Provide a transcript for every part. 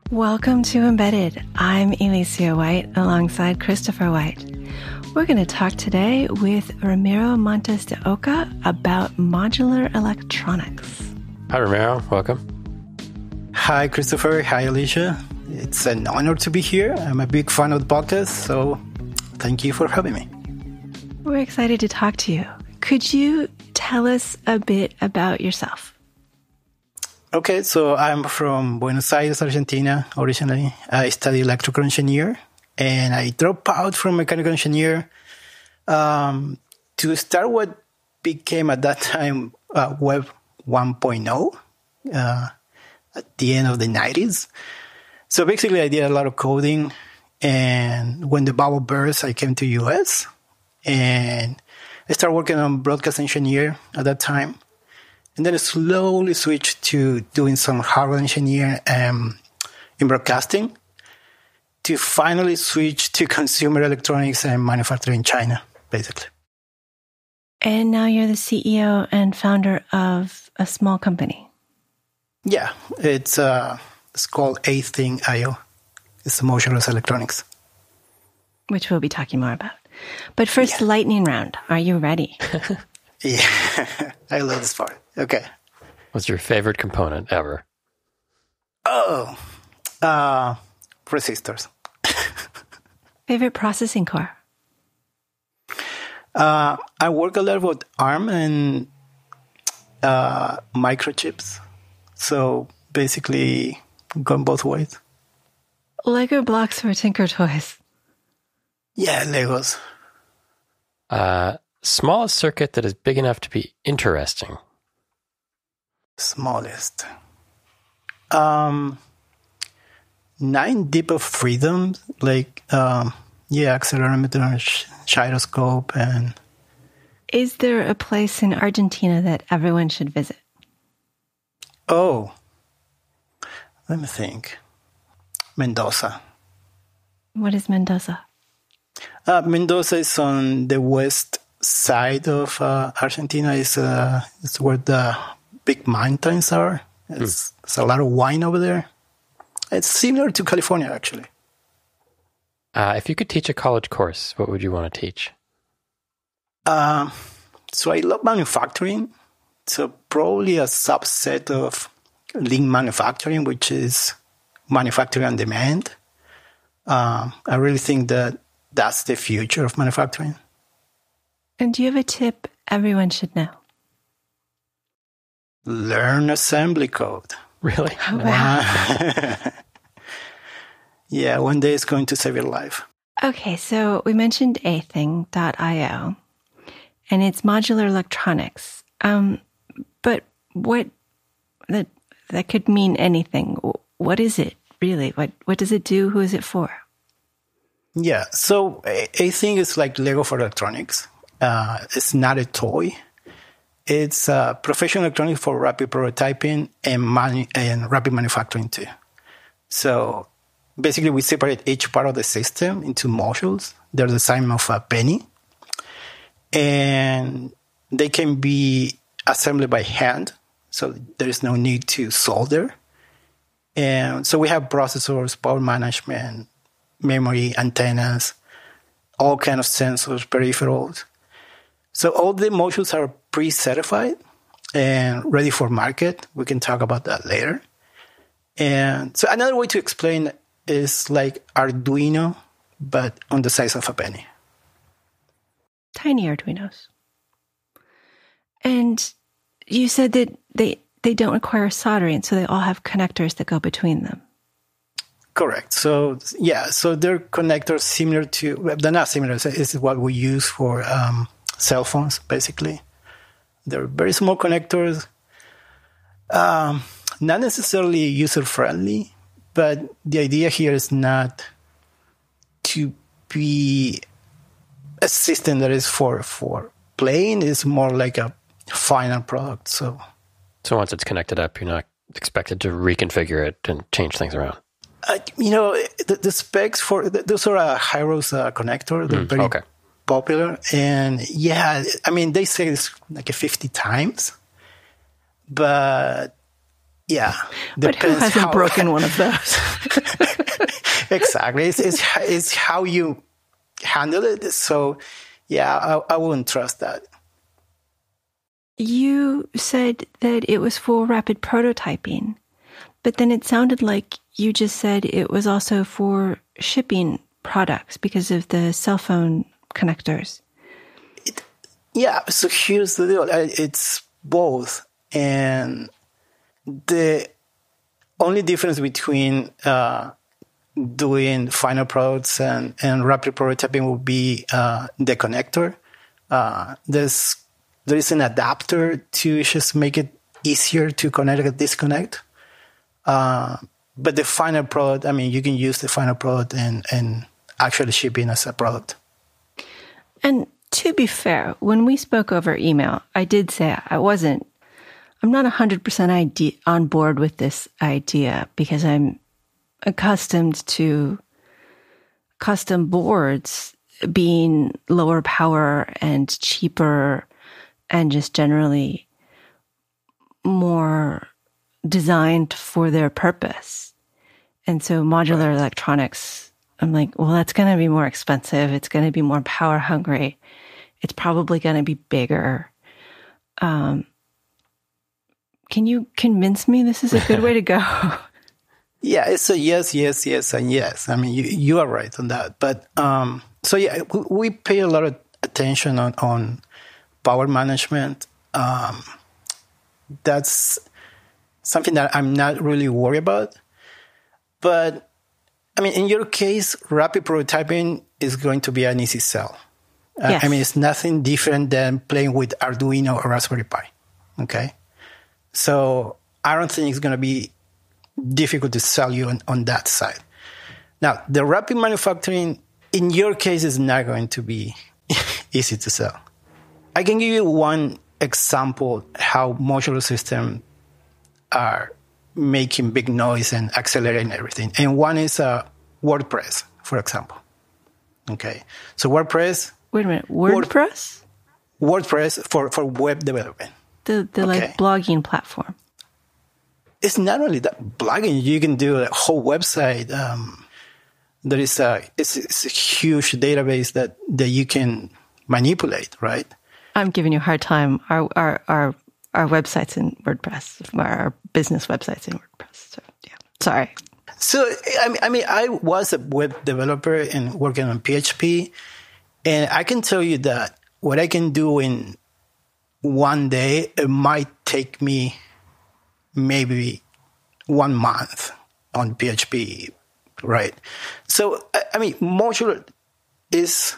Welcome to Embedded. I'm Alicia White alongside Christopher White. We're going to talk today with Ramiro Montes De Oca about modular electronics. Hi, Ramiro. Welcome. Hi, Christopher. Hi, Alicia. It's an honor to be here. I'm a big fan of the podcast, so thank you for having me. We're excited to talk to you. Could you tell us a bit about yourself? Okay, so I'm from Buenos Aires, Argentina, originally. I studied electrical engineer, and I dropped out from mechanical engineer to start what became at that time Web 1.0 at the end of the 90s. So basically, I did a lot of coding, and when the bubble burst, I came to US, and I started working on broadcast engineer at that time. And then I slowly switched to doing some hardware engineering in broadcasting to finally switch to consumer electronics and manufacturing in China, basically. And now you're the CEO and founder of a small company. Yeah, it's called A-Thing.io. It's Modular Electronics. Which we'll be talking more about. But first, lightning round. Are you ready? Yeah, I love this part. Okay. What's your favorite component ever? Oh, resistors. Favorite processing core? I work a lot with ARM and microchips. So basically, going both ways. Lego blocks or Tinkertoys? Yeah, Legos. Smallest circuit that is big enough to be interesting. Smallest. 9 dip of freedom, like, accelerometer, gyroscope, and... Is there a place in Argentina that everyone should visit? Oh, let me think. Mendoza. What is Mendoza? Mendoza is on the west side of Argentina. It's where the big mountains are. It's a lot of wine over there. It's similar to California, actually. If you could teach a college course, what would you want to teach? So I love manufacturing. So probably a subset of lean manufacturing, which is manufacturing on demand. I really think that that's the future of manufacturing. And do you have a tip everyone should know? Learn assembly code. Really? Oh, wow. Yeah, one day it's going to save your life. Okay, so we mentioned athing.io, and it's modular electronics. But what that could mean anything. What is it really? What does it do? Who is it for? Yeah, so A-Thing is like Lego for electronics. It's not a toy. It's professional electronics for rapid prototyping and rapid manufacturing too. So basically, we separate each part of the system into modules. They're the size of a penny. And they can be assembled by hand. So there is no need to solder. And so we have processors, power management, memory, antennas, all kind of sensors, peripherals. So all the modules are pre-certified and ready for market. We can talk about that later. And so another way to explain is like Arduino, but on the size of a penny. Tiny Arduinos. And you said that they don't require soldering, so they all have connectors that go between them. Correct. So, so they're connectors similar to, they're not similar, it's what we use for cell phones, basically. They're very small connectors, not necessarily user-friendly, but the idea here is not to be a system that is for playing. It's more like a final product. So once it's connected up, you're not expected to reconfigure it and change things around. The specs for those are a Hyros connector. They're very popular, and they say it's like 50 times, but Yeah. But who hasn't broken one of those? Exactly. It's how you handle it. So, yeah, I wouldn't trust that. You said that it was for rapid prototyping, but then it sounded like you just said it was also for shipping products because of the cell phone connectors. Yeah, so here's the deal. It's both. And the only difference between doing final products and rapid prototyping would be the connector. There is an adapter to just make it easier to connect and disconnect. But the final product, I mean, you can use the final product and actually ship in as a product. And to be fair, when we spoke over email, I did say I'm not 100% on board with this idea because I'm accustomed to custom boards being lower power and cheaper and just generally more designed for their purpose. And so modular electronics, I'm like, well, that's going to be more expensive. It's going to be more power hungry. It's probably going to be bigger. Can you convince me this is a good way to go? Yeah, it's a yes, and yes. I mean, you are right on that. But so yeah, we pay a lot of attention on power management. That's something that I'm not really worried about. But I mean, in your case, rapid prototyping is going to be an easy sell. Yes. I mean, it's nothing different than playing with Arduino or Raspberry Pi. Okay. So I don't think it's going to be difficult to sell you on that side. Now, the rapid manufacturing, in your case, is not going to be easy to sell. I can give you one example how modular systems are making big noise and accelerating everything. And one is WordPress, for example. Okay. So WordPress. Wait a minute. WordPress? WordPress for web development. The like blogging platform. It's not only that blogging. You can do a whole website. There is it's a huge database that you can manipulate, right? I'm giving you a hard time. Our website's in WordPress, our business website's in WordPress. So yeah, sorry. So I mean, I was a web developer and working on PHP, and I can tell you that what I can do in one day, it might take me maybe 1 month on PHP, right? So I mean, modular is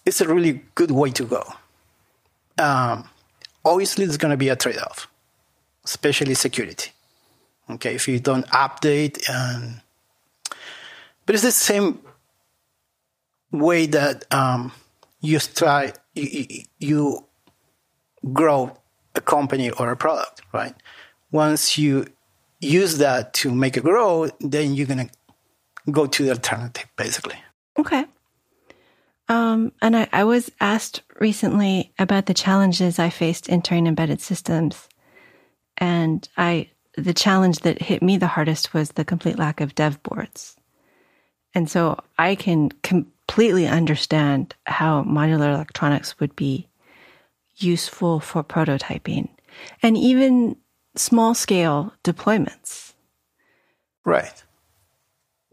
a really good way to go. Obviously, there's going to be a trade-off, especially security. Okay, if you don't update, but it's the same way that you grow a company or a product, right? Once you use that to make it grow, then you're going to go to the alternative, basically. Okay. And I was asked recently about the challenges I faced entering embedded systems. And the challenge that hit me the hardest was the complete lack of dev boards. And so I can completely understand how modular electronics would be useful for prototyping and even small scale deployments. Right.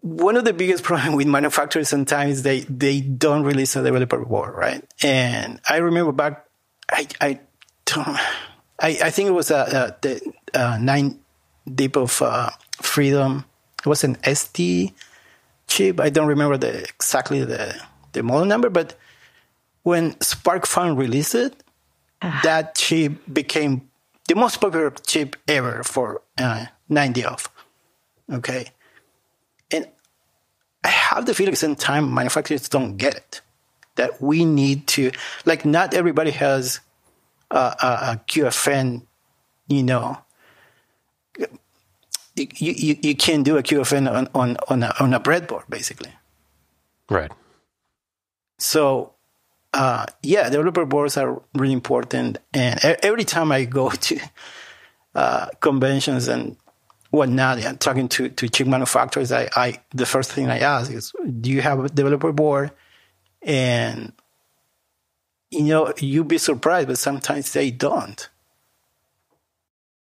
One of the biggest problems with manufacturers sometimes they don't release a developer board, right? And I remember back, I think it was the 9 Deep of Freedom. It was an ST chip. I don't remember exactly the model number, but when SparkFun released it, that chip became the most popular chip ever for 9D off. Okay. And I have the feeling sometimes manufacturers don't get it. That we need to, like, not everybody has a QFN, you know. You can't do a QFN on a breadboard, basically. Right. So, developer boards are really important. And every time I go to conventions and whatnot, and talking to chip manufacturers, the first thing I ask is, do you have a developer board? And, you'd be surprised, but sometimes they don't.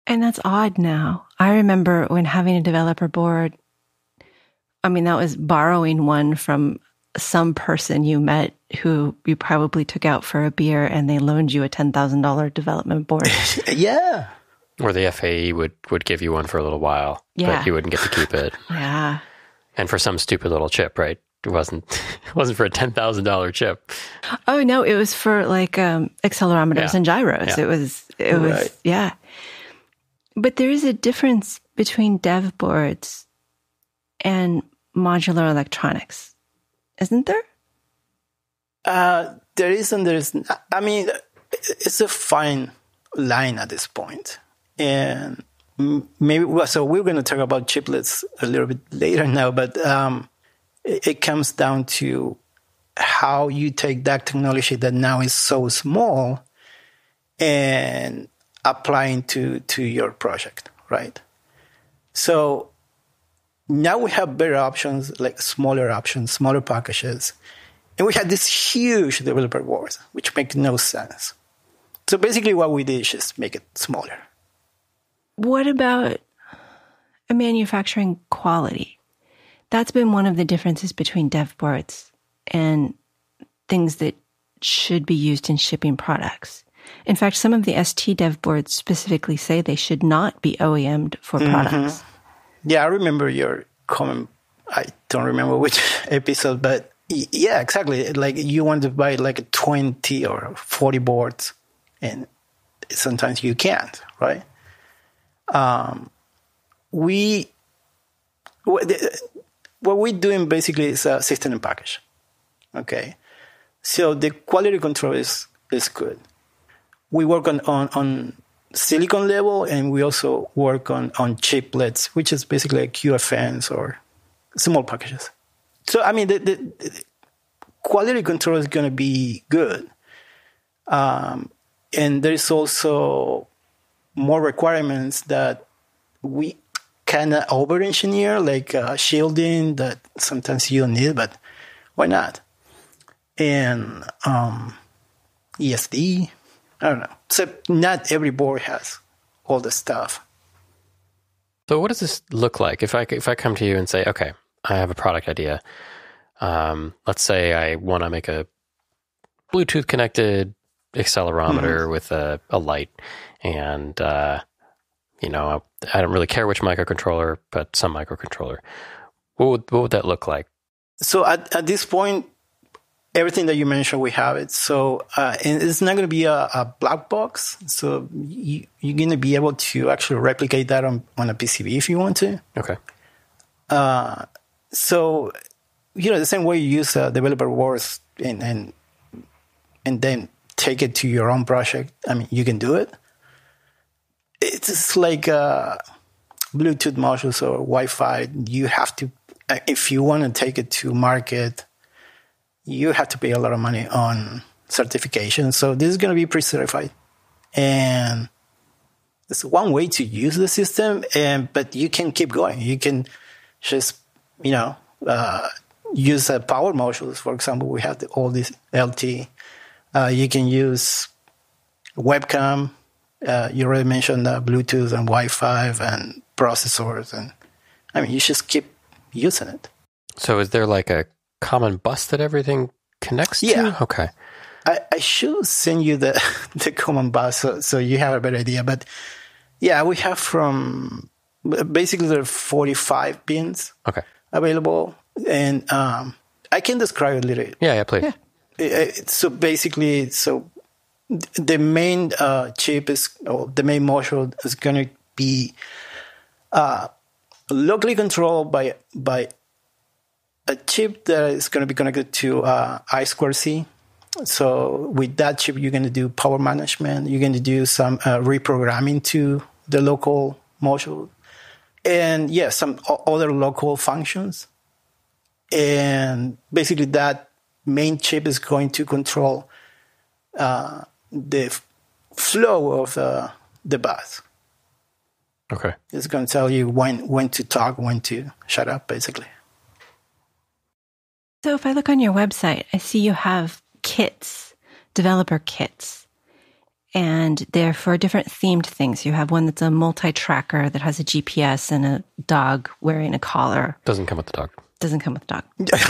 And that's odd now. I remember when having a developer board, I mean, that was borrowing one from some person you met who you probably took out for a beer and they loaned you a $10,000 development board. Yeah. Or the FAE would give you one for a little while, Yeah. but you wouldn't get to keep it. Yeah. And for some stupid little chip, right? It wasn't for a $10,000 chip. Oh no, it was for like accelerometers and gyros. Yeah. It was yeah. But there is a difference between dev boards and modular electronics, isn't there? There is and there isn't. I mean, it's a fine line at this point. And so we're going to talk about chiplets a little bit later now, but it comes down to how you take that technology that now is so small and applying to your project, right? So now we have better options, like smaller packages. And we had this huge developer boards, which make no sense. So basically what we did is just make it smaller. What about a manufacturing quality? That's been one of the differences between dev boards and things that should be used in shipping products. In fact, some of the ST dev boards specifically say they should not be OEM'd for products. Yeah, I remember your comment. I don't remember which episode, but yeah, exactly. Like you want to buy like 20 or 40 boards, and sometimes you can't, right? What we're doing basically is a system and package. Okay, so the quality control is good. We work on silicon level, and we also work on chiplets, which is basically like QFNs or small packages. So I mean, the quality control is going to be good, and there's also more requirements that we kind of over-engineer, like shielding that sometimes you don't need, but why not? And ESD, I don't know. Except not every board has all the stuff. So what does this look like? If I come to you and say, okay, I have a product idea. Let's say I want to make a Bluetooth connected accelerometer with a light, and I don't really care which microcontroller, but some microcontroller. What would that look like? So at this point, everything that you mentioned, we have it. So and it's not going to be a black box. So you're going to be able to actually replicate that on a PCB if you want to. Okay. So, the same way you use developer boards and then take it to your own project, I mean, you can do it. It's just like Bluetooth modules or Wi-Fi. You have to, if you want to take it to market, you have to pay a lot of money on certification. So this is going to be pre-certified. And it's one way to use the system, but you can keep going. You can just, use power modules. For example, we have all these LT. You can use webcam. You already mentioned Bluetooth and Wi-Fi and processors. And I mean, you just keep using it. So is there like a common bus that everything connects to? Yeah. Okay. I should send you the common bus so you have a better idea. But yeah, we have from basically there are 45 pins available. And I can describe it a little. Yeah, please. Yeah. So basically, the main chip the main module is going to be locally controlled by a chip that is going to be connected to I2C. So with that chip, you're going to do power management. You're going to do some reprogramming to the local module. And some other local functions. And basically that main chip is going to control the flow of the bus. Okay. It's going to tell you when to talk, when to shut up, basically. So if I look on your website, I see you have kits, developer kits, and they're for different themed things. You have one that's a multi-tracker that has a GPS and a dog wearing a collar. Doesn't come with the dog. Doesn't come with the dog.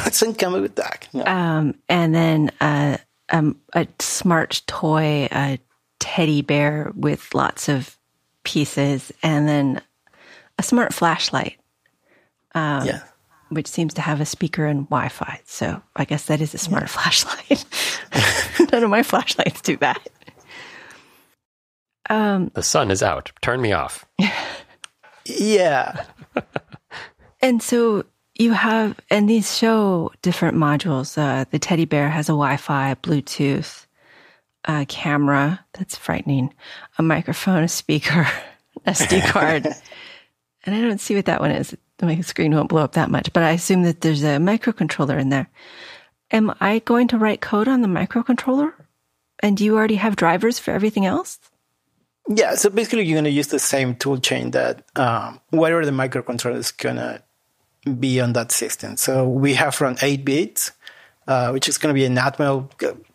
Doesn't come with dog. No. And then a smart toy, a teddy bear with lots of pieces, and then a smart flashlight. Yeah. Which seems to have a speaker and Wi-Fi. So I guess that is a smart flashlight. None of my flashlights do that. The sun is out. Turn me off. Yeah. And so you have, and these show different modules. The teddy bear has a Wi-Fi, Bluetooth, a camera. That's frightening. A microphone, a speaker, SD card. And I don't see what that one is. My screen won't blow up that much, but I assume that there's a microcontroller in there. Am I going to write code on the microcontroller? And do you already have drivers for everything else? Yeah, so basically you're going to use the same tool chain that whatever the microcontroller is going to be on that system. So we have run 8 bits, which is going to be an Atmel,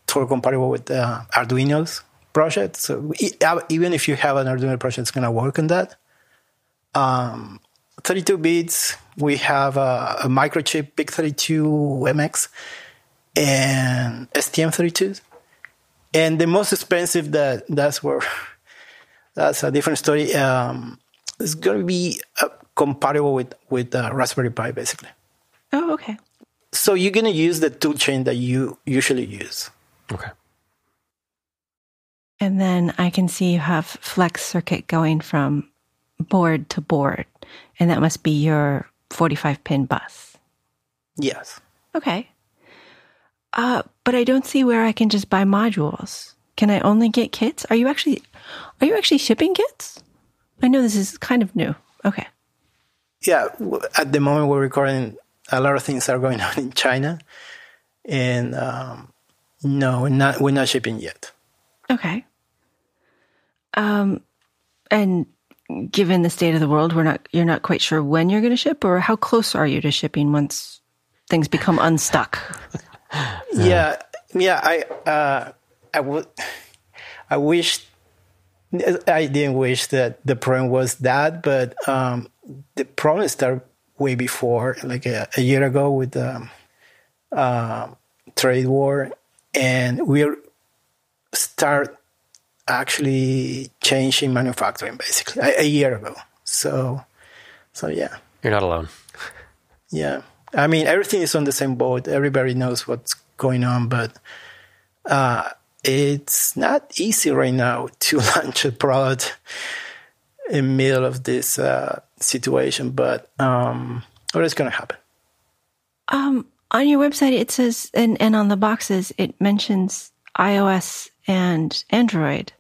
totally compatible with Arduino's project. So even if you have an Arduino project, it's going to work on that. 32 bits, we have a microchip PIC32MX and STM32s. And the most expensive, that's a different story. It's going to be compatible with Raspberry Pi, basically. Oh, okay. So you're going to use the tool chain that you usually use. Okay. And then I can see you have flex circuit going from board to board. And that must be your 45-pin bus. Yes. Okay. But I don't see where I can just buy modules. Can I only get kits? Are you actually shipping kits? I know this is kind of new. Okay. Yeah. At the moment we're recording, a lot of things are going on in China. And no, we're not shipping yet. Okay. And given the state of the world, you're not quite sure when you're going to ship, or how close are you to shipping once things become unstuck? Yeah. I wish I didn't wish that the problem was that, but the problem started way before, like a year ago with the trade war, and we start actually changing manufacturing basically a year ago. So yeah. You're not alone. Yeah. I mean, everything is on the same boat. Everybody knows what's going on, but it's not easy right now to launch a product in the middle of this situation, but what is going to happen? On your website, it says, and on the boxes, it mentions iOS and Android,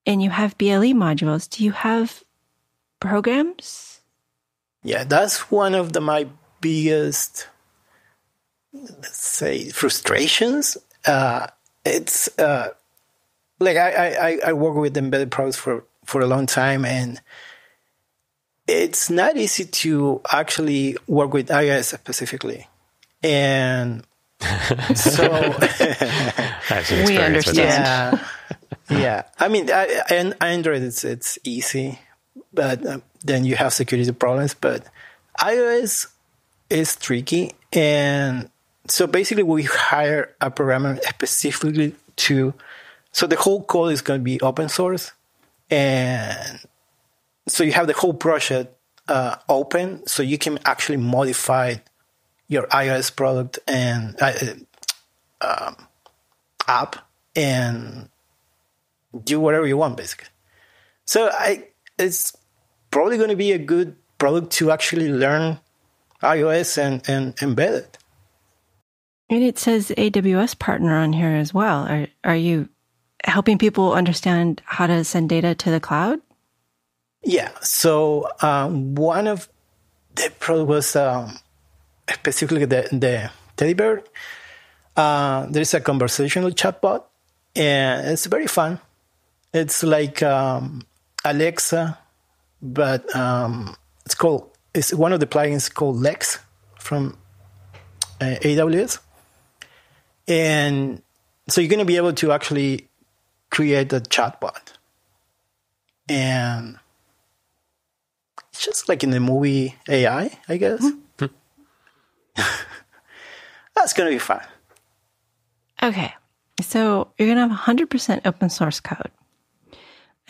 and you have BLE modules. Do you have programs? Yeah, that's one of my biggest, let's say, frustrations. It's like I work with embedded products for a long time, and it's not easy to actually work with iOS specifically. And so we understand. Yeah. I mean, Android it's easy, but then you have security problems. But iOS is tricky, and so basically we hire a programmer specifically so the whole code is going to be open source, and so you have the whole project open, so you can actually modify your iOS product and app and do whatever you want, basically. So it's probably going to be a good product to actually learn iOS and embed it. And it says AWS partner on here as well. Are you helping people understand how to send data to the cloud? Yeah. So one of the products was specifically the teddy bear. There's a conversational chatbot, and it's very fun. It's like Alexa but it's one of the plugins called Lex from AWS. And so you're going to be able to actually create a chatbot. And it's just like in the movie AI, I guess. That's going to be fun. Okay. So you're going to have 100% open source code.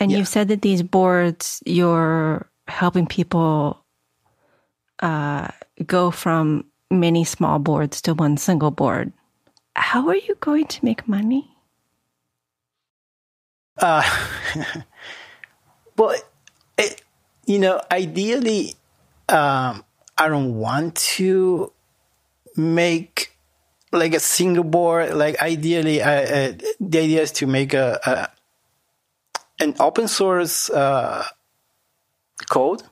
And you've said that these boards, you're helping people go from many small boards to one single board. How are you going to make money? Well, ideally, I don't want to make like a single board. Like ideally, the idea is to make an open source code,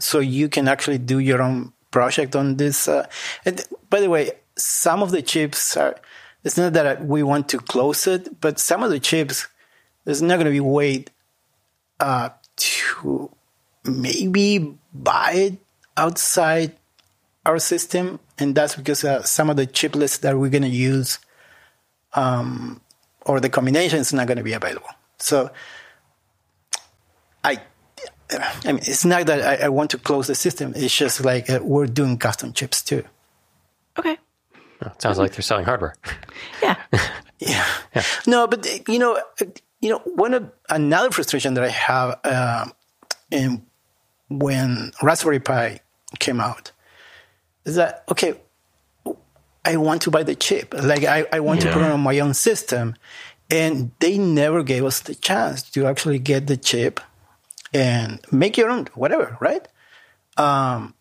so you can actually do your own project on this. And by the way, some of the chips are. It's not that we want to close it, but some of the chips, there's not going to be a way to maybe buy it outside our system, and that's because some of the chiplets that we're going to use or the combination is not going to be available. So I mean, it's not that I want to close the system. It's just like we're doing custom chips too. Okay. Oh, it sounds like they're selling hardware. Yeah. Yeah. No, but another frustration that I have when Raspberry Pi came out is that, okay, I want to buy the chip. Like I want to put it on my own system, and they never gave us the chance to actually get the chip and make your own whatever, right? So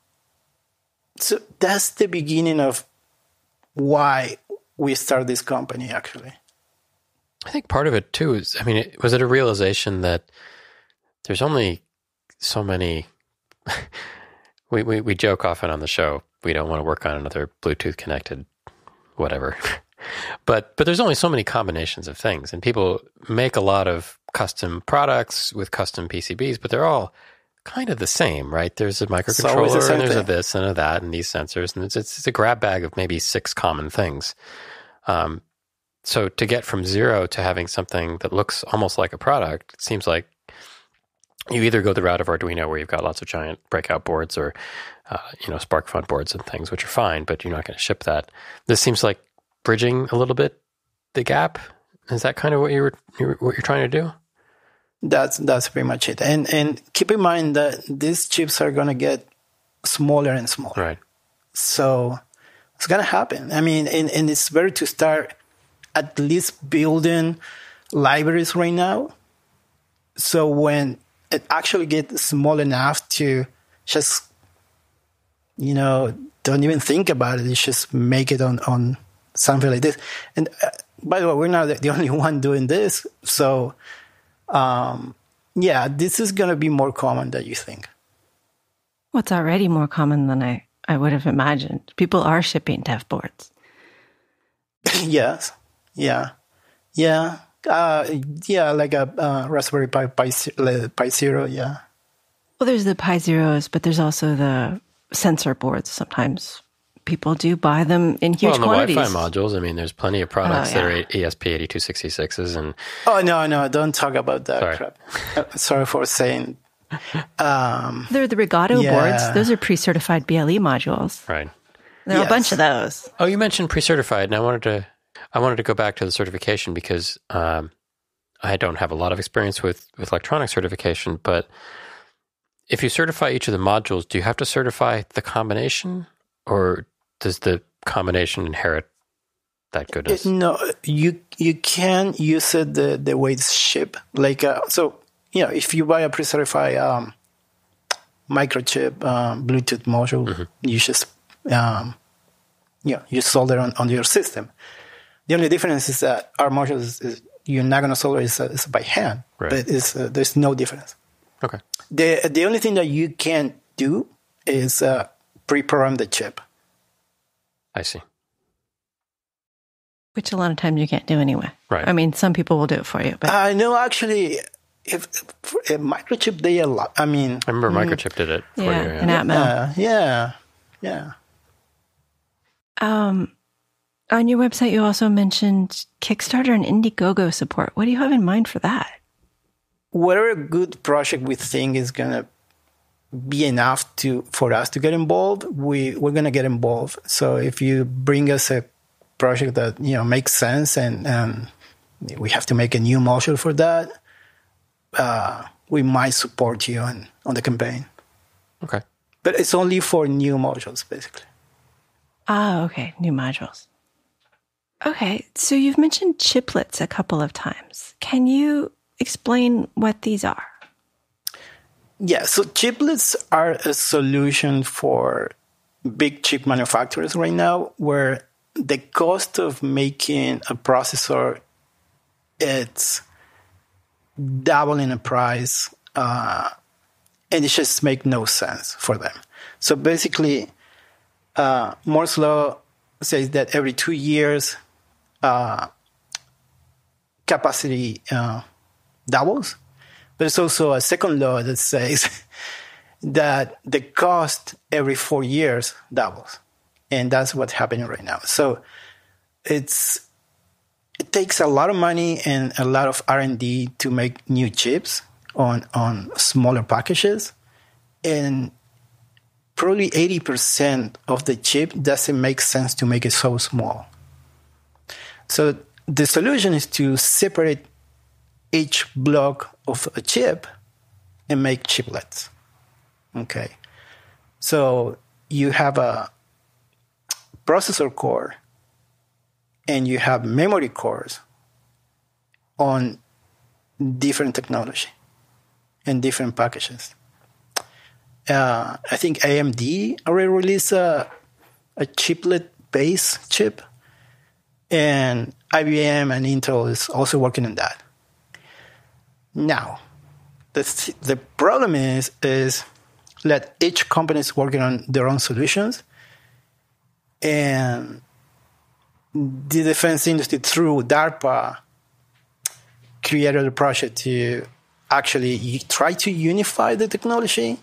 that's the beginning of why we started this company, actually. I think part of it too is, was it a realization that there's only so many, we joke often on the show, we don't want to work on another Bluetooth connected whatever, but there's only so many combinations of things, and people make a lot of custom products with custom PCBs, but they're all kind of the same, right? There's a microcontroller, and there's a this and a that, and these sensors, and it's a grab bag of maybe 6 common things. So to get from zero to having something that looks almost like a product, it seems like you either go the route of Arduino, where you've got lots of giant breakout boards, or SparkFun boards and things, which are fine, but you're not going to ship that. This seems like bridging a little bit the gap. Is that kind of what you're trying to do? That's pretty much it. And keep in mind that these chips are going to get smaller and smaller. Right. So it's going to happen. I mean, and it's better to start at least building libraries right now. So when it actually gets small enough to just, don't even think about it. You just make it on something like this. And by the way, we're not the only one doing this. So, this is going to be more common than you think. Well, it's already more common than I would have imagined. People are shipping dev boards. Yes. Yeah. Like a Raspberry Pi Zero, yeah. Well, there's the Pi Zeros, but there's also the sensor boards. Sometimes people do buy them in huge quantities. Well, the Wi-Fi modules, there's plenty of products that are ESP8266s. And oh, no, don't talk about that crap. Sorry for saying. They're the Regato boards. Those are pre-certified BLE modules. Right. There are a bunch of those. Oh, you mentioned pre-certified, and I wanted to go back to the certification because I don't have a lot of experience with electronic certification, but if you certify each of the modules, do you have to certify the combination, or does the combination inherit that goodness? No, you can use it the way it's shipped. Like, if you buy a pre-certified microchip Bluetooth module, you just you solder on your system. The only difference is that our module is you're not going to solder it by hand, right. But there's no difference. Okay. The only thing that you can do is pre-program the chip. I see. Which a lot of times you can't do anyway. Right. Some people will do it for you. But no, actually, Microchip, they allow. I mean, I remember Microchip did it for you. and Atmel. Yeah. On your website, you also mentioned Kickstarter and Indiegogo support. What do you have in mind for that? Whatever good project we think is going to be enough for us to get involved, we're going to get involved. So if you bring us a project that makes sense and we have to make a new module for that, we might support you on the campaign. Okay. But it's only for new modules, basically. Okay. New modules. Okay. So you've mentioned chiplets a couple of times. Can you explain what these are? Yeah. So chiplets are a solution for big chip manufacturers right now, where the cost of making a processor, it's double in the price, and it just makes no sense for them. So basically, Moore's law says that every 2 years, capacity doubles. But there's also a second law that says that the cost every 4 years doubles. And that's what's happening right now. So it takes a lot of money and a lot of R&D to make new chips on smaller packages. And probably 80% of the chip doesn't make sense to make it so small. So the solution is to separate each block of a chip and make chiplets. Okay. So you have a processor core and you have memory cores on different technology and different packages. I think AMD already released a chiplet-based chip, and IBM and Intel is also working on that. Now, the problem is that each company is working on their own solutions, and the defense industry through DARPA created a project to actually try to unify the technology.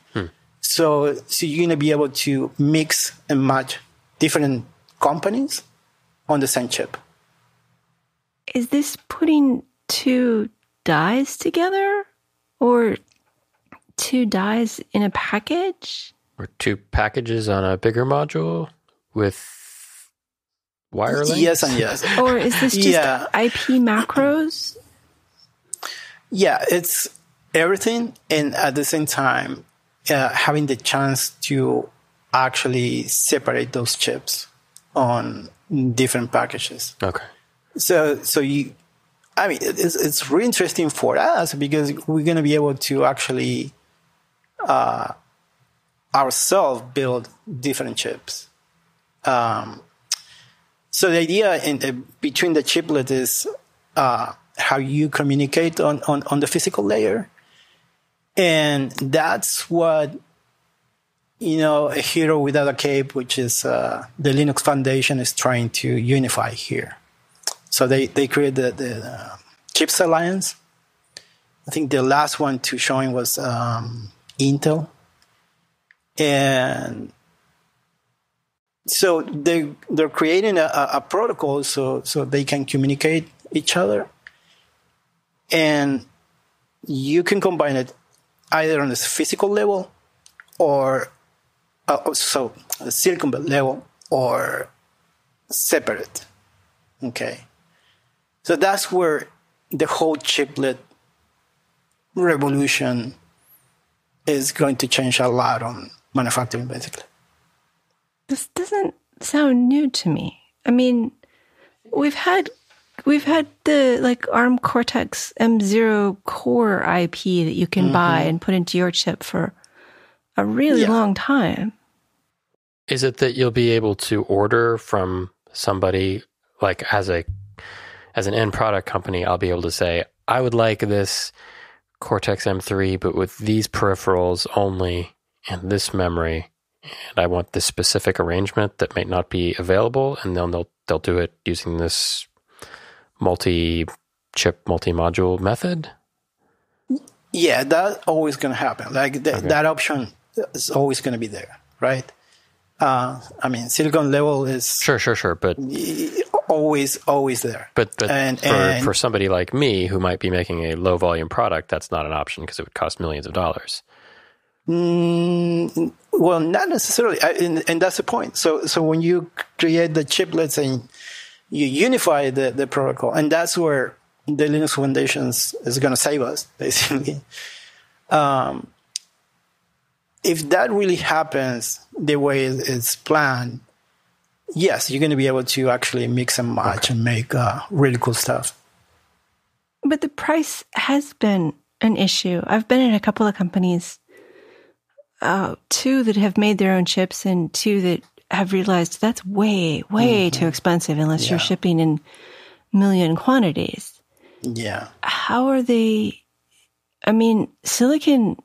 So you're going to be able to mix and match different companies on the same chip. Is this putting two dies together or two dies in a package? Or two packages on a bigger module with wire links? Yes and yes. Or is this just IP macros? Yeah, it's everything. And at the same time, having the chance to actually separate those chips on different packages. Okay. So it's really interesting for us because we're going to be able to actually ourselves build different chips. So the idea between the chiplet is how you communicate on the physical layer. And that's what, a hero without a cape, which is the Linux Foundation, is trying to unify here. So they created the Chips Alliance. I think the last one to showing was Intel. And so they're creating a protocol so they can communicate each other. And you can combine it either on the physical level or a silicon level or separate. Okay. So that's where the whole chiplet revolution is going to change a lot on manufacturing, basically. This doesn't sound new to me. I mean, we've had the ARM Cortex M0 core IP that you can buy and put into your chip for a really long time. Is it that you'll be able to order from somebody, like as an end product company, I'll be able to say, I would like this Cortex M3, but with these peripherals only and this memory, and I want this specific arrangement that may not be available, and then they'll do it using this multi-chip, multi-module method? Yeah, that's always going to happen. Like that option is always going to be there, right? I mean, silicon level is sure, but always there. But for somebody like me who might be making a low volume product, that's not an option because it would cost millions of dollars. Well, not necessarily, and that's the point. So when you create the chiplets and you unify the protocol, and that's where the Linux Foundations is going to save us, basically. If that really happens the way it's planned, yes, you're going to be able to actually mix and match and make really cool stuff. But the price has been an issue. I've been in a couple of companies, two that have made their own chips and two that have realized that's way too expensive unless you're shipping in million quantities. Yeah. How are they? I mean, silicon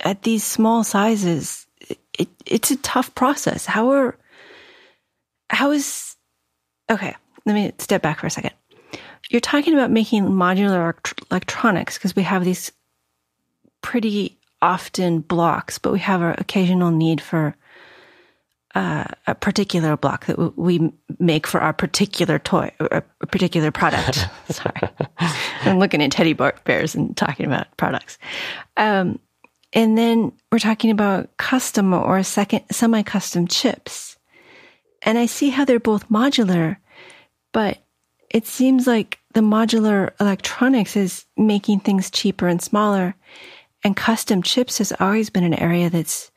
at these small sizes, it's a tough process. How is, okay, let me step back for a second. You're talking about making modular electronics because we have these pretty often blocks, but we have our occasional need for a particular block that we make for our particular toy, or a particular product. Sorry. I'm looking at teddy bears and talking about products. And then we're talking about custom or semi-custom chips. And I see how they're both modular, but it seems like the modular electronics is making things cheaper and smaller, and custom chips has always been an area that's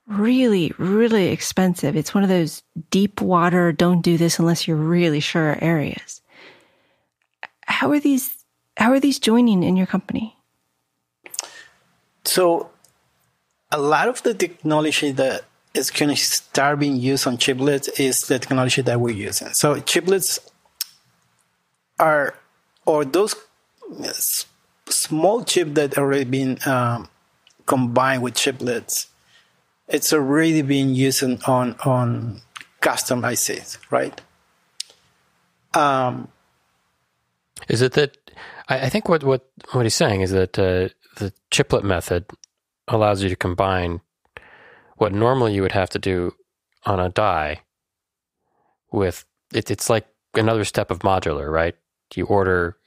really, really expensive. It's one of those deep water, don't do this unless you're really sure areas. How are these joining in your company? So a lot of the technology that is going to start being used on chiplets is the technology that we're using. So chiplets are, or those small chip that already been combined with chiplets, it's already being used on custom ICs, right? Is it that I think what he's saying is that the chiplet method allows you to combine what normally you would have to do on a die with it. It's like another step of modular, right? You order,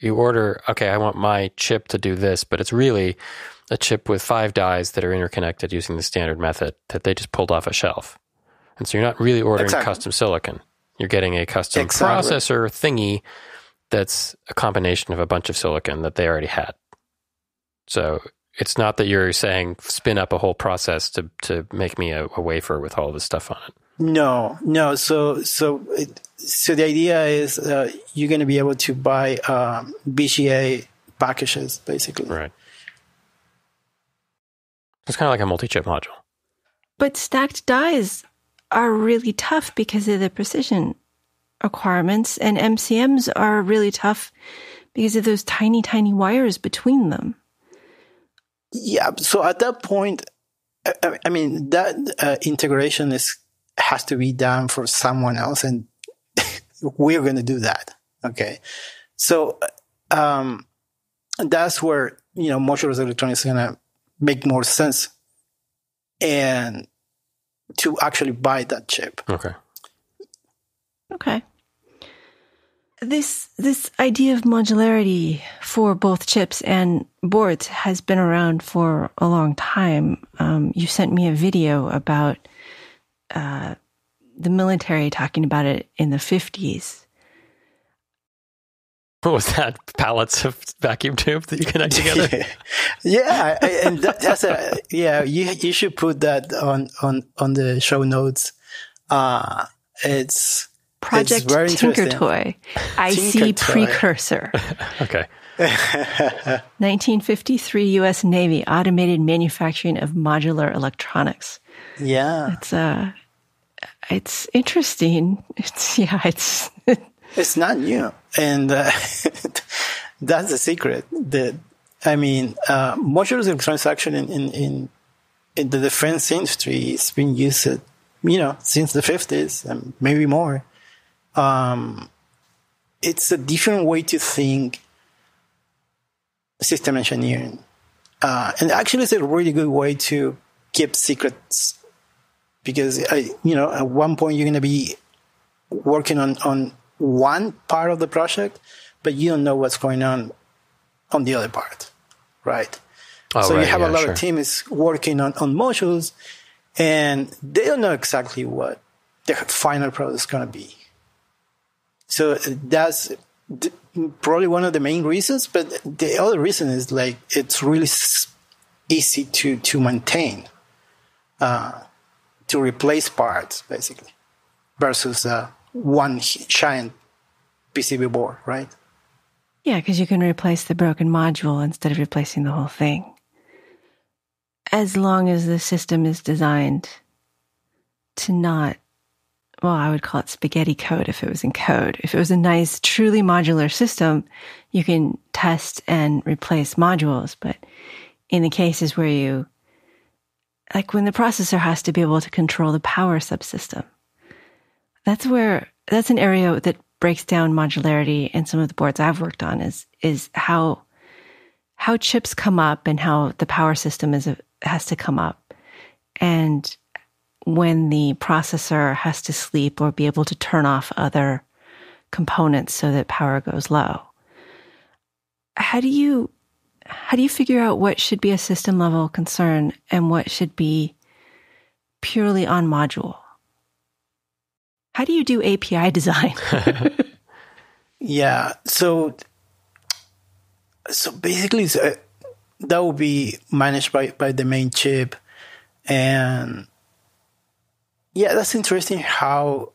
okay, I want my chip to do this, but it's really a chip with 5 dies that are interconnected using the standard method that they just pulled off a shelf. And so you're not really ordering custom silicon. You're getting a custom processor thingy that's a combination of a bunch of silicon that they already had. So it's not that you're saying spin up a whole process to make me a wafer with all this stuff on it. No. So the idea is you're going to be able to buy BGA packages, basically. Right. It's kind of like a multi-chip module. But stacked dies are really tough because of the precision requirements, and MCMs are really tough because of those tiny, tiny wires between them. Yeah. So at that point, I mean, that integration has to be done for someone else, and we're going to do that. Okay. So that's where, Modular Electronics is going to make more sense and to actually buy that chip. Okay. This idea of modularity for both chips and boards has been around for a long time. You sent me a video about the military talking about it in the 50s. What was that? Pallets of vacuum tube that you connect together? Yeah, and that's you should put that on the show notes. It's Project Tinkertoy, IC precursor. Okay. 1953 U.S. Navy automated manufacturing of modular electronics. Yeah, it's interesting. It's not new, and that's the secret. Modular electronics actually in the defense industry has been used, since the 50s and maybe more. It's a different way to think system engineering. And actually, it's a really good way to keep secrets because, at one point you're going to be working on one part of the project, but you don't know what's going on the other part, right? Oh, so right, you have a lot sure. of teams working on modules, and they don't know exactly what the final product is going to be. So that's probably one of the main reasons, but the other reason is like it's really easy to maintain, to replace parts, basically, versus one giant PCB board, right? Yeah, because you can replace the broken module instead of replacing the whole thing. As long as the system is designed to not, well, I would call it spaghetti code if it was in code. If it was a nice, truly modular system, you can test and replace modules. But in the cases where you, like when the processor has to be able to control the power subsystem, that's an area that breaks down modularity in some of the boards I've worked on is how chips come up and how the power system has to come up. And when the processor has to sleep or be able to turn off other components so that power goes low. How do you figure out what should be a system level concern and what should be purely on module? How do you do API design? Yeah. So basically, that will be managed by the main chip. And yeah, that's interesting how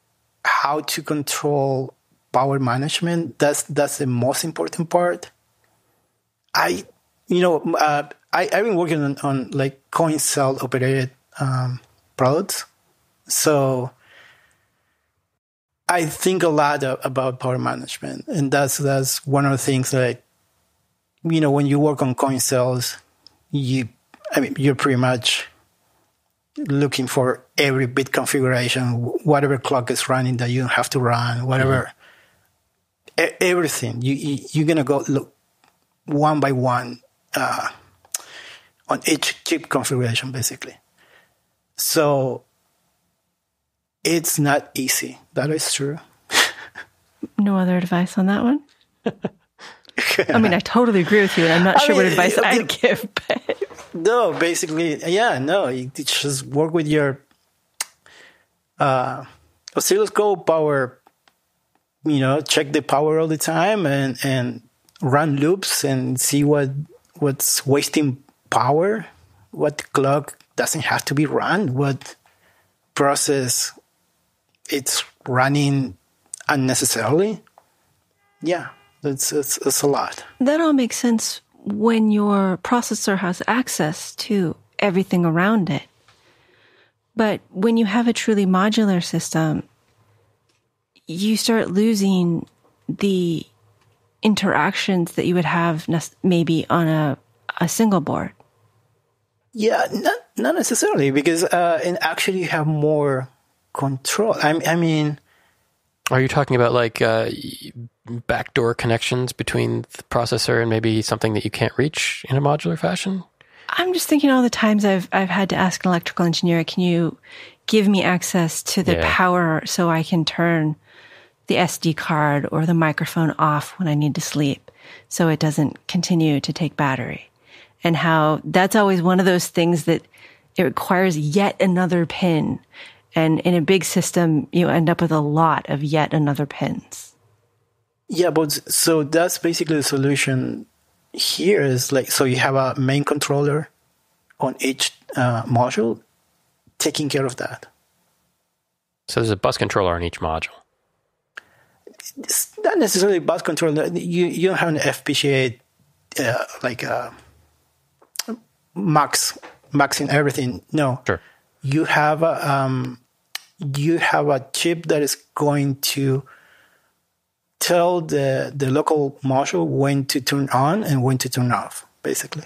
to control power management. That's the most important part. I've been working on like coin cell operated products. So I think a lot about power management, and that's one of the things that, when you work on coin cells, you're pretty much looking for every bit configuration, whatever clock is running that you don't have to run, whatever, everything. You're gonna go look one by one on each chip configuration, basically. So it's not easy. That is true. No other advice on that one? I mean, I totally agree with you, and I'm not sure what advice I'd give. But no, basically, you just work with your oscilloscope power, check the power all the time and run loops and see what's wasting power, what clock doesn't have to be run, what process it's running unnecessarily. Yeah, it's a lot. That all makes sense when your processor has access to everything around it. But when you have a truly modular system, you start losing the interactions that you would have maybe on a single board. Yeah, not necessarily, because and actually you have more control. I mean, are you talking about like backdoor connections between the processor and maybe something that you can't reach in a modular fashion? I'm just thinking all the times I've had to ask an electrical engineer, can you give me access to the power so I can turn the SD card or the microphone off when I need to sleep so it doesn't continue to take battery? And how that's always one of those things that it requires yet another pin. And in a big system, you end up with a lot of yet another pins. Yeah, but so that's basically the solution here is like, so you have a main controller on each module taking care of that. So there's a bus controller on each module. It's not necessarily bus controller. You don't have an FPGA maxing everything. No. Sure. You have a chip that is going to tell the local module when to turn on and when to turn off, basically.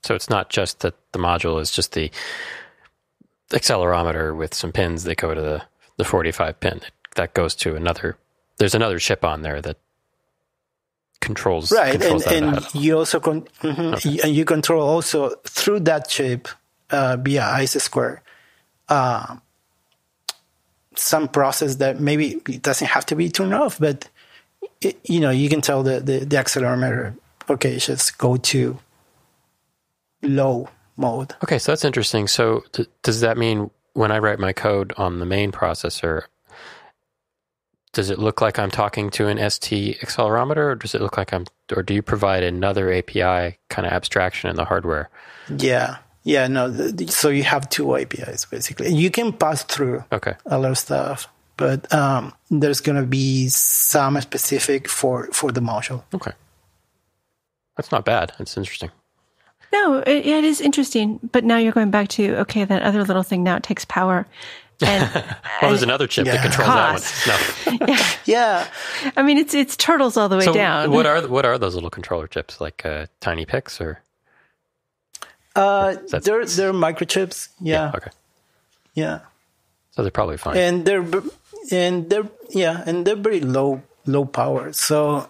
So it's not just that the module is just the accelerometer with some pins that go to the 45 pin. That goes to another. There's another chip on there that controls right, controls that and ahead. you also and you control also through that chip via IC square some process that maybe it doesn't have to be turned off, but you can tell the accelerometer, okay, just go to low mode. Okay, so that's interesting. So does that mean when I write my code on the main processor, does it look like I'm talking to an ST accelerometer, or does it look like or do you provide another API kind of abstraction in the hardware? Yeah, no. So you have two APIs basically. You can pass through a lot of stuff, but there's going to be some specific for the module. Okay, that's not bad. That's interesting. No, it is interesting. But now you're going back to, okay, that other little thing, now it takes power. And well, there's another chip that controls that one. No. Yeah. I mean, it's turtles all the way down. What are those little controller chips? Like tiny picks or? They're microchips. Yeah. Okay. Yeah. So they're probably fine. And they're very low power. So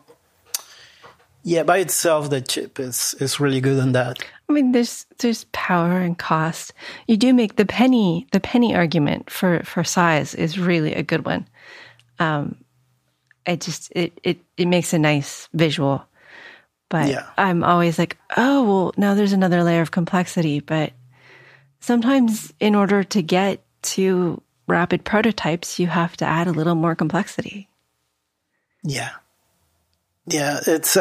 yeah, by itself, the chip is really good on that. I mean, there's power and cost. You do make the penny argument for size is really a good one. It makes a nice visual, but I'm always like, oh, well, now there's another layer of complexity. But sometimes in order to get to rapid prototypes, you have to add a little more complexity. Yeah. Yeah, it's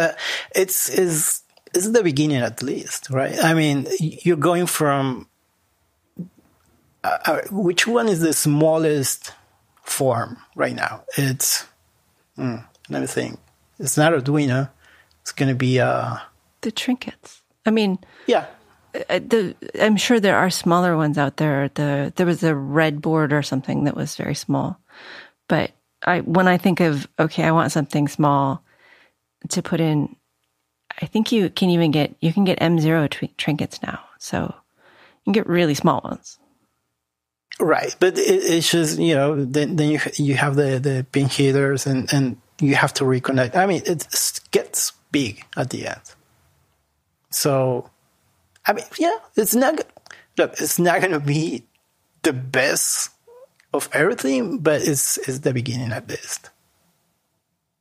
the beginning at least, right? I mean, you're going from which one is the smallest form right now? It's let me think. It's not Arduino. It's going to be the trinkets. I mean, yeah. I'm sure there are smaller ones out there. There was a red board or something that was very small, but when I think of I want something small to put in, I think you can get M0 trinkets now, so you can get really small ones. Right, but it's just then you have the pin headers and you have to reconnect. I mean, it gets big at the end. So, I mean, it's not going to be the best of everything, but it's the beginning at least.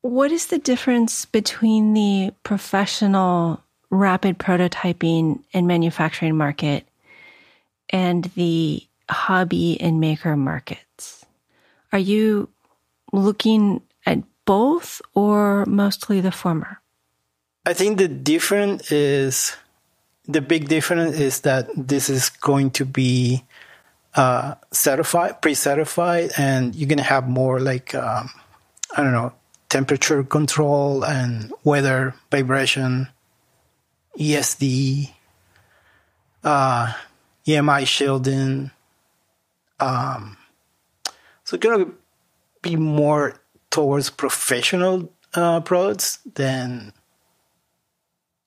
What is the difference between the professional rapid prototyping and manufacturing market and the hobby and maker markets? Are you looking at both or mostly the former? I think the big difference is that this is going to be pre-certified, and you're going to have more like, temperature control and weather, vibration, ESD, EMI shielding. So it's going to be more towards professional products than,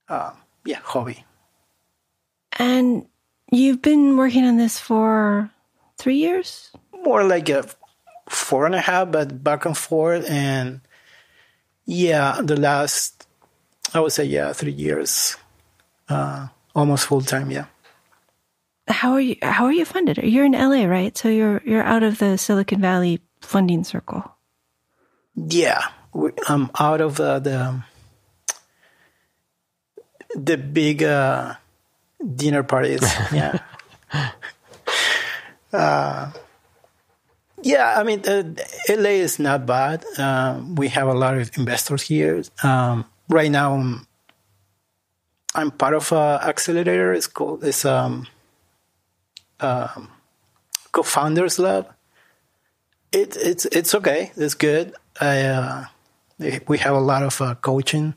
hobby. And you've been working on this for 3 years? More like 4.5, but back and forth. And the last, I would say, 3 years, almost full time. Yeah. How are you funded? You're in LA, right? So you're out of the Silicon Valley funding circle. Yeah, I'm out of the big dinner parties. Yeah. I mean, LA is not bad. We have a lot of investors here. Right now, I'm part of an accelerator. It's called CoFoundersLab. It's okay. It's good. We have a lot of coaching,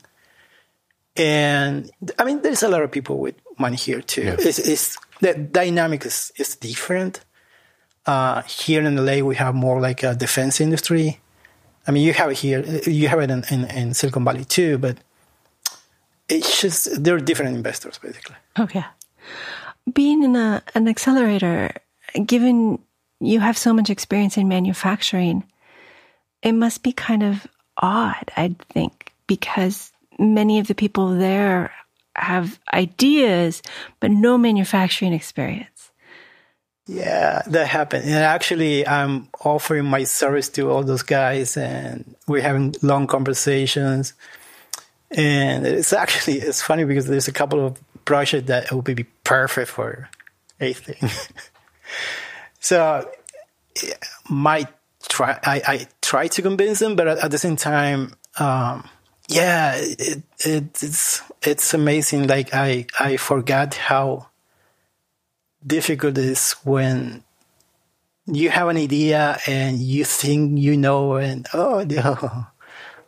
and I mean, there's a lot of people with money here too. Yeah. It's the dynamic is different. Here in LA, we have more like a defense industry. I mean, you have it here, you have it in Silicon Valley too, but it's just, they're different investors basically. Oh yeah. Being in an accelerator, given you have so much experience in manufacturing, it must be kind of odd, I'd think, because many of the people there have ideas, but no manufacturing experience. Yeah, that happened. And actually, I'm offering my service to all those guys, and we're having long conversations. And it's funny because there's a couple of projects that would be perfect for anything. So I try to convince them, but at the same time, it's amazing. Like I forgot how difficult it is when you have an idea and you think you know, and no,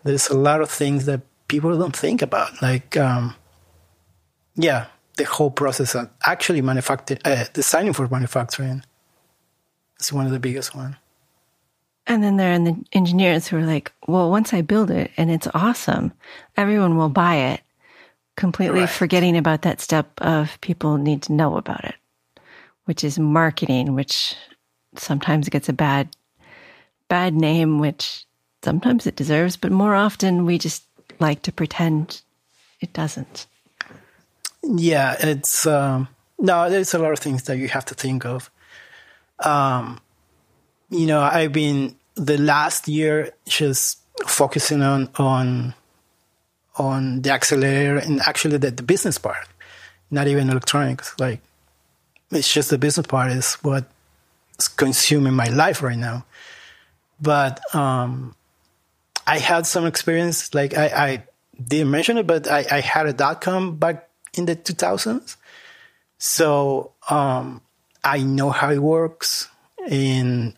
there's a lot of things that people don't think about. Like, the whole process of actually designing for manufacturing is one of the biggest ones. And then there are the engineers who are like, well, once I build it and it's awesome, everyone will buy it, completely forgetting about that step of people need to know about it, which is marketing, which sometimes gets a bad name, which sometimes it deserves, but more often we just like to pretend it doesn't. Yeah, it's no, there's a lot of things that you have to think of. I've been the last year just focusing on the accelerator and actually the business part, not even electronics. Like, it's just the business part is what's consuming my life right now. But I had some experience, like I didn't mention it, but I had a .com back in the 2000s. So I know how it works, and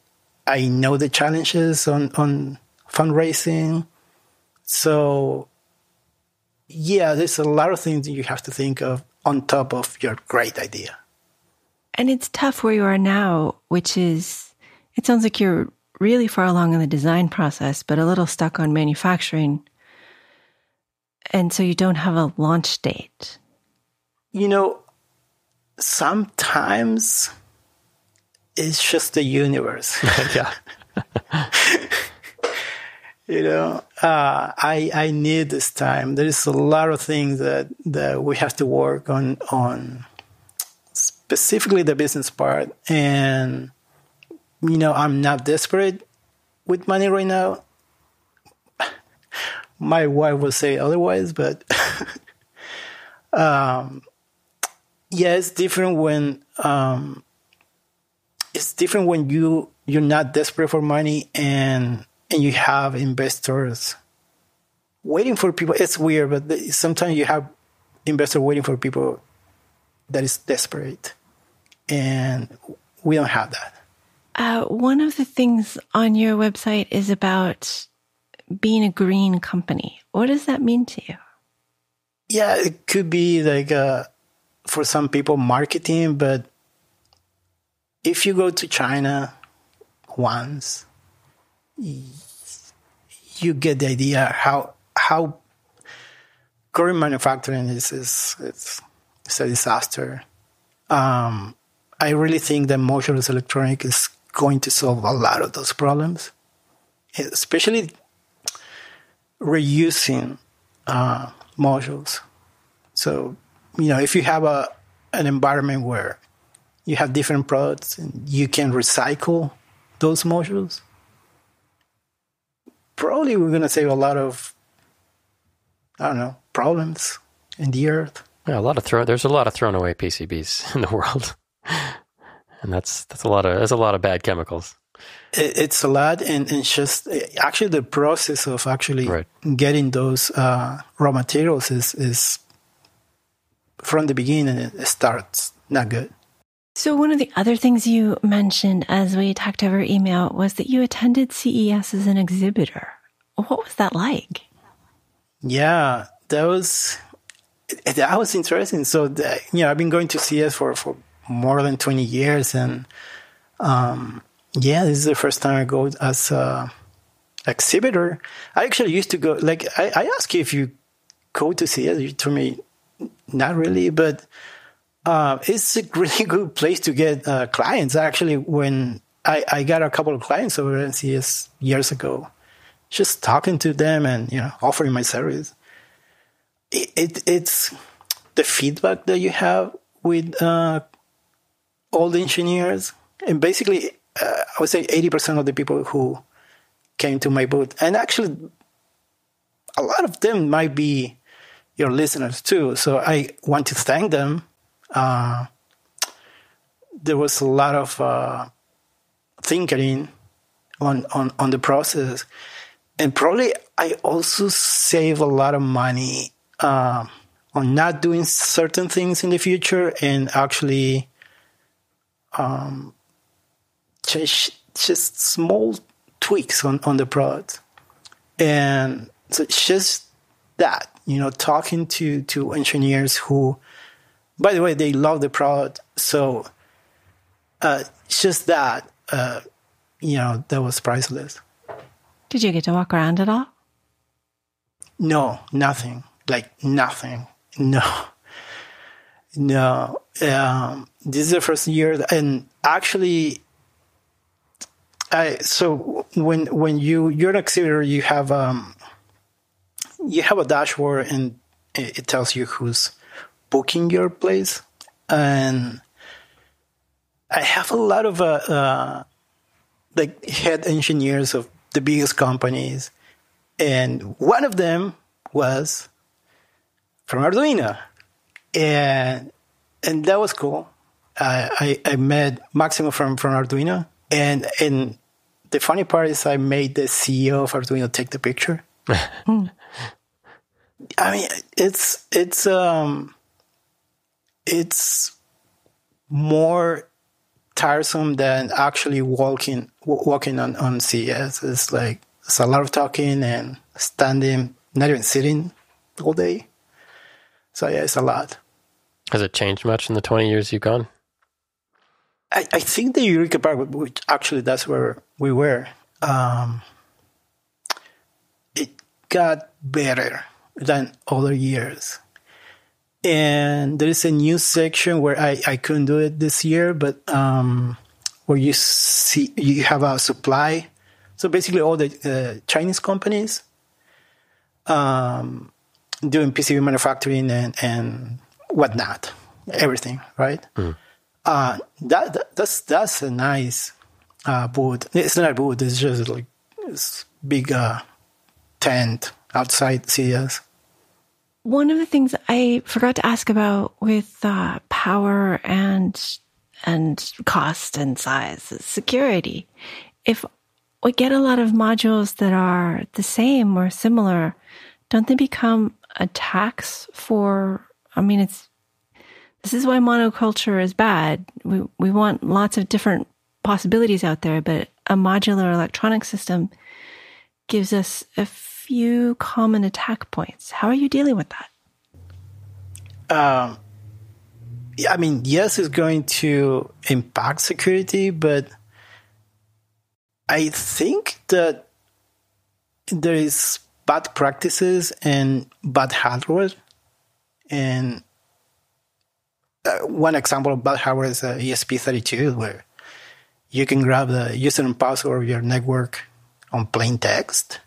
I know the challenges on fundraising. So yeah, there's a lot of things that you have to think of on top of your great idea. And it's tough where you are now, which is, it sounds like you're really far along in the design process, but a little stuck on manufacturing. And so you don't have a launch date. Sometimes it's just the universe. Yeah. I need this time. There is a lot of things that we have to work on specifically the business part. And, I'm not desperate with money right now. My wife will say otherwise, but it's different when you're not desperate for money and you have investors waiting for people. It's weird, but sometimes you have investors waiting for people that is desperate, and we don't have that. One of the things on your website is about being a green company. What does that mean to you? Yeah, it could be like for some people marketing, but if you go to China once, you get the idea how current manufacturing is it's a disaster. I really think that modular electronics is going to solve a lot of those problems, especially reusing modules. So, if you have an environment where you have different products and you can recycle those modules, probably we're going to save a lot of, problems in the earth. Yeah, there's a lot of thrown away PCBs in the world. And that's a lot of bad chemicals. It's a lot, and it's just actually the process of actually getting those raw materials is from the beginning it starts not good. So one of the other things you mentioned as we talked over email was that you attended CES as an exhibitor. What was that like? Yeah, that was interesting. So I've been going to CES for more than 20 years, and this is the first time I go as a exhibitor. I actually used to go, like, I asked you if you go to CES. You told me not really, but it's a really good place to get clients. Actually, when I got a couple of clients over at CES years ago, just talking to them and offering my service. it's the feedback that you have with all the engineers, and basically, I would say 80% of the people who came to my booth, and actually, a lot of them might be your listeners too. So I want to thank them. There was a lot of thinking on the process, and probably I also save a lot of money on not doing certain things in the future, and actually just small tweaks on the product. And so it's just that, talking to engineers who, by the way, they love the product. So it's just that, that was priceless. Did you get to walk around at all? No, nothing. Like nothing. No. This is the first year, and actually, so when you're an exhibitor, you have a dashboard, and it tells you who's booking your place, and I have a lot of like head engineers of the biggest companies, and one of them was from Arduino, and that was cool. I met Maximo from Arduino, and the funny part is I made the CEO of Arduino take the picture. I mean, it's more tiresome than actually walking on CES. It's like it's a lot of talking and standing, not even sitting all day. So yeah, it's a lot. Has it changed much in the 20 years you've gone? I think the Eureka Park, which actually that's where we were, it got better than other years. And there is a new section where I couldn't do it this year, but where you have a supply. So basically all the Chinese companies doing PCB manufacturing and whatnot, everything, right? Mm. That's a nice booth. It's not a booth. It's just like this big tent outside CES. One of the things I forgot to ask about with power and cost and size is security. If we get a lot of modules that are the same or similar, don't they become a tax for? I mean, this is why monoculture is bad. We want lots of different possibilities out there, but a modular electronic system gives us a few common attack points. How are you dealing with that? I mean, yes, it's going to impact security, but I think that there is bad practices and bad hardware. And one example of bad hardware is ESP32, where you can grab the user and password of your network on plain text.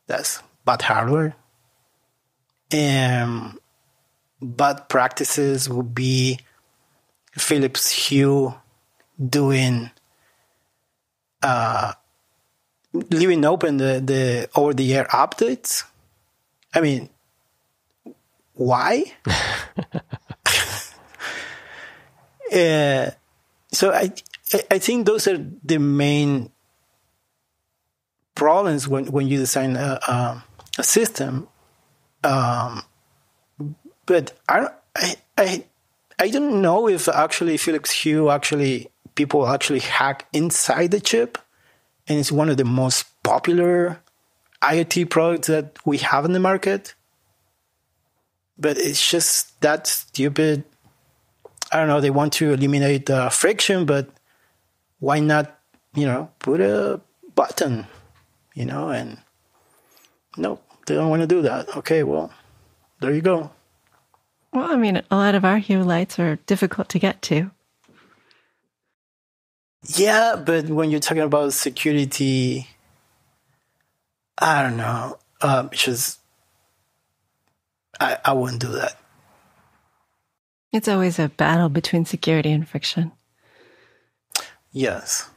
That's bad hardware. And bad practices would be Philips Hue doing leaving open the over-the-air updates. I mean, why? So I think those are the main problems when you design a system. But I don't know if actually Philips Hue people hack inside the chip, and it's one of the most popular IoT products that we have in the market. But it's just that stupid. I don't know. They want to eliminate friction, but why not, put a button, and no, they don't want to do that. Okay, well, there you go. Well, I mean, a lot of our Hue lights are difficult to get to. Yeah, but when you're talking about security, I don't know. I wouldn't do that. It's always a battle between security and friction. Yes.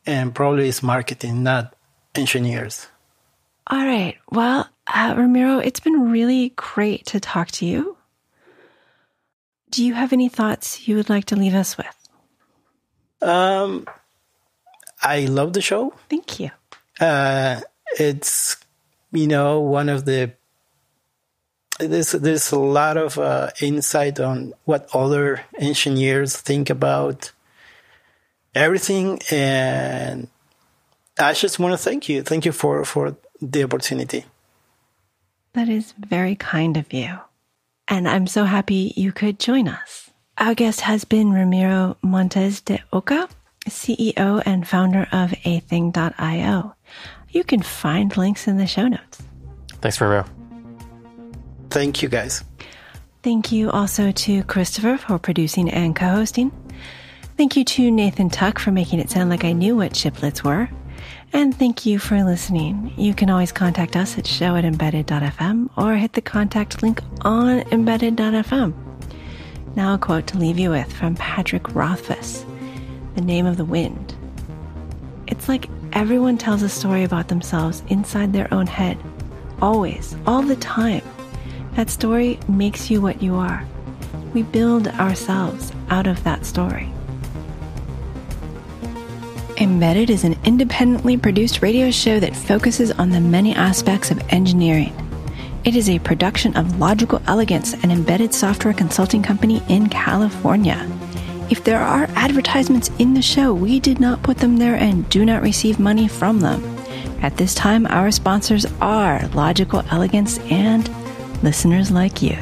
And probably it's marketing, not engineers. All right. Well, Ramiro, it's been really great to talk to you. Do you have any thoughts you would like to leave us with? I love the show. Thank you. It's, one of the... There's a lot of insight on what other engineers think about everything. And I just want to thank you. Thank you for the opportunity. That is very kind of you. And I'm so happy you could join us. Our guest has been Ramiro Montes De Oca, CEO and founder of athing.io. You can find links in the show notes. Thanks, Ramiro. Thank you, guys. Thank you also to Christopher for producing and co-hosting. Thank you to Nathan Tuck for making it sound like I knew what chiplets were. And thank you for listening. You can always contact us at show@embedded.fm or hit the contact link on embedded.fm. Now a quote to leave you with from Patrick Rothfuss, The Name of the Wind. It's like everyone tells a story about themselves inside their own head. Always, all the time. That story makes you what you are. We build ourselves out of that story. Embedded is an independently produced radio show that focuses on the many aspects of engineering. It is a production of Logical Elegance, an embedded software consulting company in California. If there are advertisements in the show, we did not put them there and do not receive money from them. At this time, our sponsors are Logical Elegance and listeners like you.